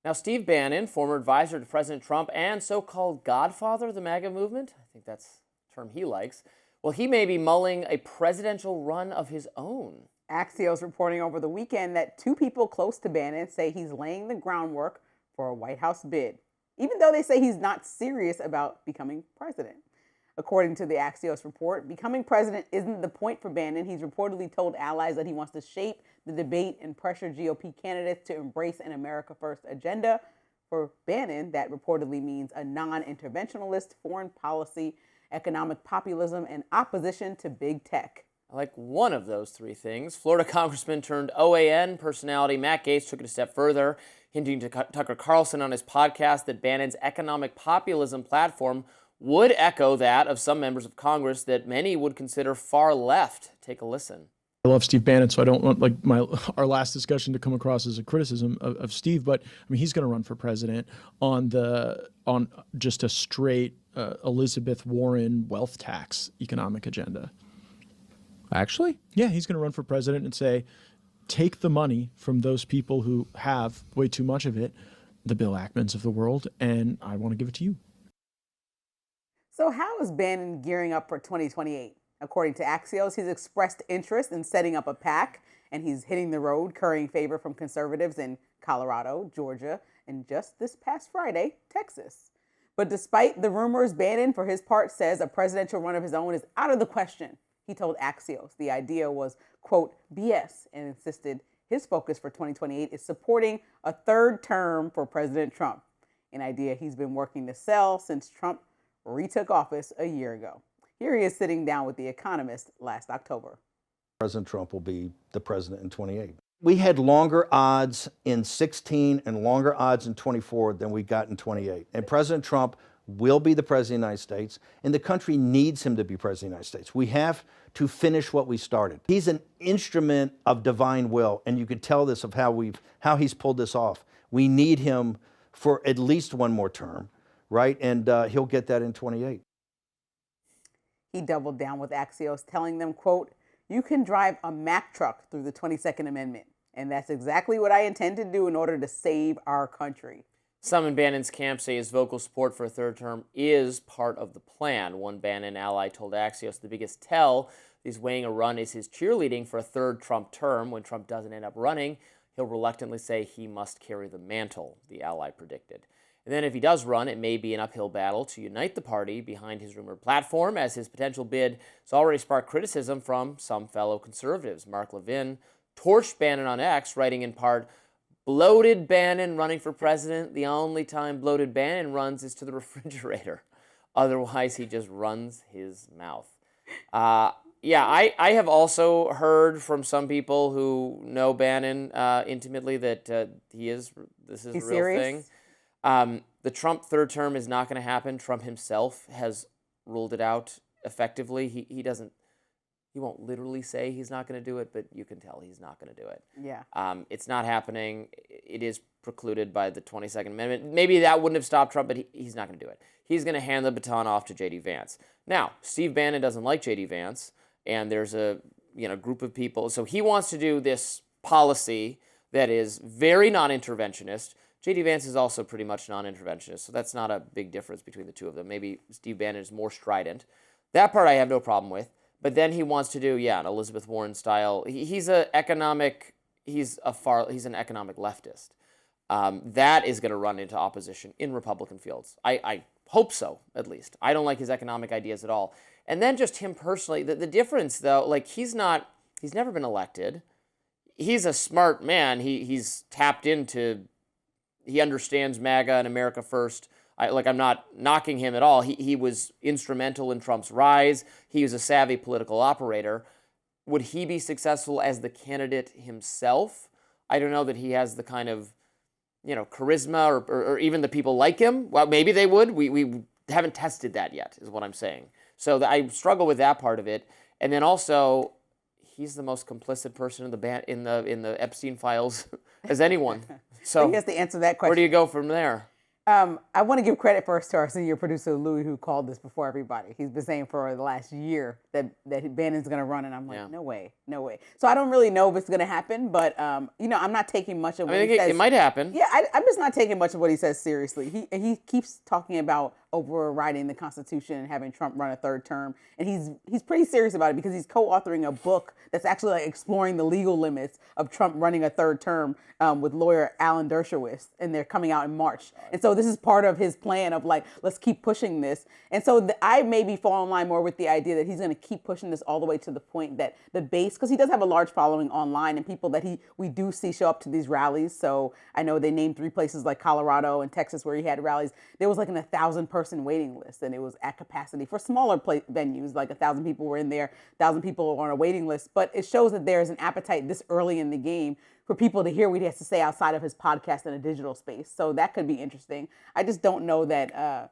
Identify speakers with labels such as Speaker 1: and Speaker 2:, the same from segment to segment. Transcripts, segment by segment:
Speaker 1: Now, Steve Bannon, former advisor to President Trump and so-called godfather of the MAGA movement, I think that's a term he likes, well, he may be mulling a presidential run of his own.
Speaker 2: AXIOS reporting over the weekend that two people close to Bannon say he's laying the groundwork for a White House bid, even though they say he's not serious about becoming president. According to the Axios report, becoming president isn't the point for Bannon. He's reportedly told allies that he wants to shape the debate and pressure GOP candidates to embrace an America First agenda. For Bannon, that reportedly means a non-interventionalist foreign policy, economic populism, and opposition to big tech.
Speaker 1: I like one of those three things. Florida Congressman turned OAN personality Matt Gaetz took it a step further, hinting to Tucker Carlson on his podcast that Bannon's economic populism platform would echo that of some members of Congress that many would consider far left. Take a listen.
Speaker 3: I love Steve Bannon, so I don't want our last discussion to come across as a criticism of Steve. But I mean, he's going to run for president on just a straight Elizabeth Warren wealth tax economic agenda.
Speaker 4: Actually?
Speaker 3: Yeah, he's going to run for president and say, take the money from those people who have way too much of it, the Bill Ackmans of the world, and I want to give it to you.
Speaker 2: So how is Bannon gearing up for 2028? According to Axios, he's expressed interest in setting up a PAC, and he's hitting the road, currying favor from conservatives in Colorado, Georgia, and just this past Friday, Texas. But despite the rumors, Bannon, for his part, says a presidential run of his own is out of the question. He told Axios the idea was, quote, BS, and insisted his focus for 2028 is supporting a third term for President Trump, an idea he's been working to sell since Trump retook office a year ago. Here he is sitting down with The Economist last October.
Speaker 5: President Trump will be the president in 28. We had longer odds in 16 and longer odds in 24 than we got in 28. And President Trump will be the president of the United States, and the country needs him to be president of the United States. We have to finish what we started. He's an instrument of divine will, and you can tell this of how he's pulled this off. We need him for at least one more term, right? And he'll get that in 28.
Speaker 2: He doubled down with Axios, telling them, quote, you can drive a Mack truck through the 22nd Amendment, and that's exactly what I intend to do in order to save our country.
Speaker 1: Some in Bannon's camp say his vocal support for a third term is part of the plan. One Bannon ally told Axios the biggest tell he's weighing a run is his cheerleading for a third Trump term. When Trump doesn't end up running, he'll reluctantly say he must carry the mantle, the ally predicted. And then if he does run, it may be an uphill battle to unite the party behind his rumored platform, as his potential bid has already sparked criticism from some fellow conservatives. Mark Levin torched Bannon on X, writing in part, bloated Bannon running for president. The only time bloated Bannon runs is to the refrigerator. Otherwise, he just runs his mouth. Yeah, I have also heard from some people who know Bannon intimately that this is a real
Speaker 2: serious
Speaker 1: thing. The Trump third term is not going to happen. Trump himself has ruled it out effectively. He won't literally say he's not going to do it, but you can tell he's not going to do it.
Speaker 2: Yeah.
Speaker 1: It's not happening. It is precluded by the 22nd Amendment. Maybe that wouldn't have stopped Trump, but he's not going to do it. He's going to hand the baton off to J.D. Vance. Now, Steve Bannon doesn't like J.D. Vance, and there's a group of people. So he wants to do this policy that is very non-interventionist. J.D. Vance is also pretty much non-interventionist, so that's not a big difference between the two of them. Maybe Steve Bannon is more strident. That part I have no problem with. But then he wants to do, an Elizabeth Warren style. He's an economic leftist. That is going to run into opposition in Republican fields. I hope so, at least. I don't like his economic ideas at all. And then just him personally, the difference though, he's never been elected. He's a smart man. He's tapped into, he understands MAGA and America First. I'm not knocking him at all. He was instrumental in Trump's rise. He was a savvy political operator. Would he be successful as the candidate himself? I don't know that he has the kind of, charisma or even the people like him. Well, maybe they would. We haven't tested that yet, is what I'm saying. So I struggle with that part of it. And then also, he's the most complicit person in the Epstein files as anyone. So
Speaker 2: he has to answer that question.
Speaker 1: Where do you go from there?
Speaker 2: I want to give credit first to our senior producer, Louis, who called this before everybody. He's been saying for the last year that Bannon's going to run, and I'm like, no way. So I don't really know if it's going to happen, but, I'm not taking much of what he says.
Speaker 1: It might happen.
Speaker 2: Yeah, I'm just not taking much of what he says seriously. He keeps talking about overriding the Constitution and having Trump run a third term, and he's pretty serious about it because he's co-authoring a book that's actually like exploring the legal limits of Trump running a third term with lawyer Alan Dershowitz, and they're coming out in March. And so this is part of his plan of like, let's keep pushing this. And so I maybe fall in line more with the idea that he's going to keep pushing this all the way to the point that the base, because he does have a large following online and people that we do see show up to these rallies. So I know they named 3 places like Colorado and Texas where he had rallies. There was like an 1,000-person waiting list, and it was at capacity for smaller venues. Like 1,000 people were in there, 1,000 people were on a waiting list. But it shows that there is an appetite this early in the game for people to hear what he has to say outside of his podcast in a digital space. So that could be interesting. I just don't know that,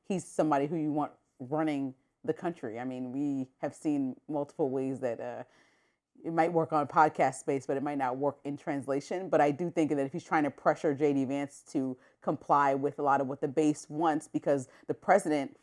Speaker 2: he's somebody who you want running the country. I mean, we have seen multiple ways that it might work on podcast space, but it might not work in translation. But I do think that if he's trying to pressure J.D. Vance to comply with a lot of what the base wants, because the President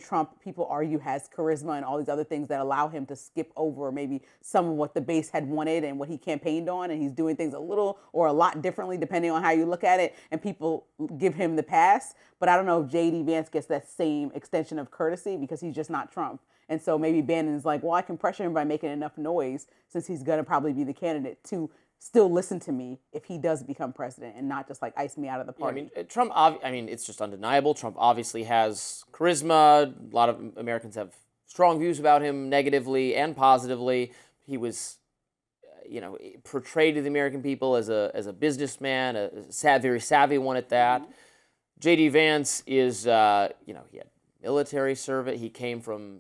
Speaker 2: Trump, people argue, has charisma and all these other things that allow him to skip over maybe some of what the base had wanted and what he campaigned on. And he's doing things a little or a lot differently depending on how you look at it. And people give him the pass. But I don't know if J.D. Vance gets that same extension of courtesy because he's just not Trump. And so maybe Bannon's like, well, I can pressure him by making enough noise since he's going to probably be the candidate to still listen to me if he does become president and not just like ice me out of the party.
Speaker 1: Yeah, Trump, it's just undeniable. Trump obviously has charisma. A lot of Americans have strong views about him negatively and positively. He was, portrayed to the American people as a businessman, a very savvy one at that. Mm-hmm. J.D. Vance is, he had military service. He came from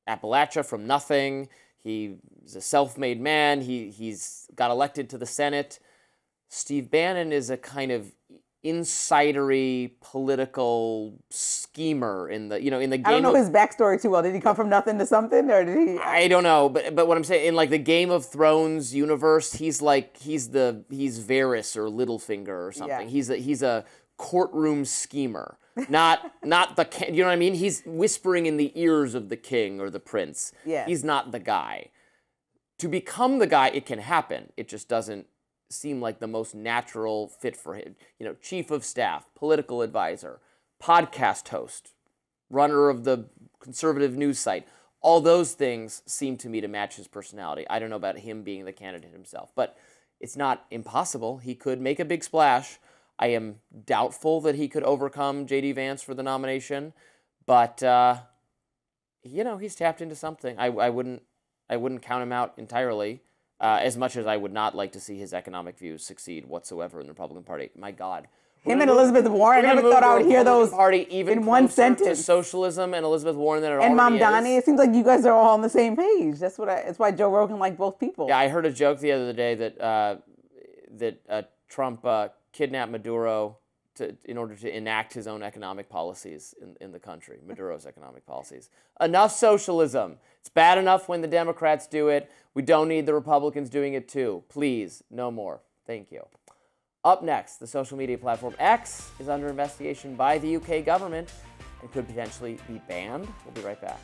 Speaker 1: Appalachia, from nothing. He's a self-made man. He's got elected to the Senate. Steve Bannon is a kind of insidery political schemer in the game.
Speaker 2: I don't know his backstory too well. Did he come from nothing to something, or did he?
Speaker 1: I don't know, but what I'm saying, in like the Game of Thrones universe, he's Varys or Littlefinger or something. Yeah. He's a courtroom schemer. Not the, you know what I mean? He's whispering in the ears of the king or the prince.
Speaker 2: Yeah.
Speaker 1: He's not the guy. To become the guy, it can happen. It just doesn't seem like the most natural fit for him. Chief of staff, political advisor, podcast host, runner of the conservative news site. All those things seem to me to match his personality. I don't know about him being the candidate himself, but it's not impossible. He could make a big splash. I am doubtful that he could overcome J.D. Vance for the nomination, but he's tapped into something. I wouldn't count him out entirely, as much as I would not like to see his economic views succeed whatsoever in the Republican Party. My God,
Speaker 2: him and Elizabeth Warren. I never thought I would hear those
Speaker 1: party even
Speaker 2: in one sentence.
Speaker 1: To socialism and Elizabeth Warren than it
Speaker 2: and
Speaker 1: already
Speaker 2: Mamdani.
Speaker 1: is.
Speaker 2: It seems like you guys are all on the same page. That's why Joe Rogan liked both people.
Speaker 1: Yeah, I heard a joke the other day that Trump kidnapped Maduro in order to enact his own economic policies in the country, Maduro's economic policies. Enough socialism. It's bad enough when the Democrats do it. We don't need the Republicans doing it too. Please, no more. Thank you. Up next, the social media platform X is under investigation by the UK government and could potentially be banned. We'll be right back.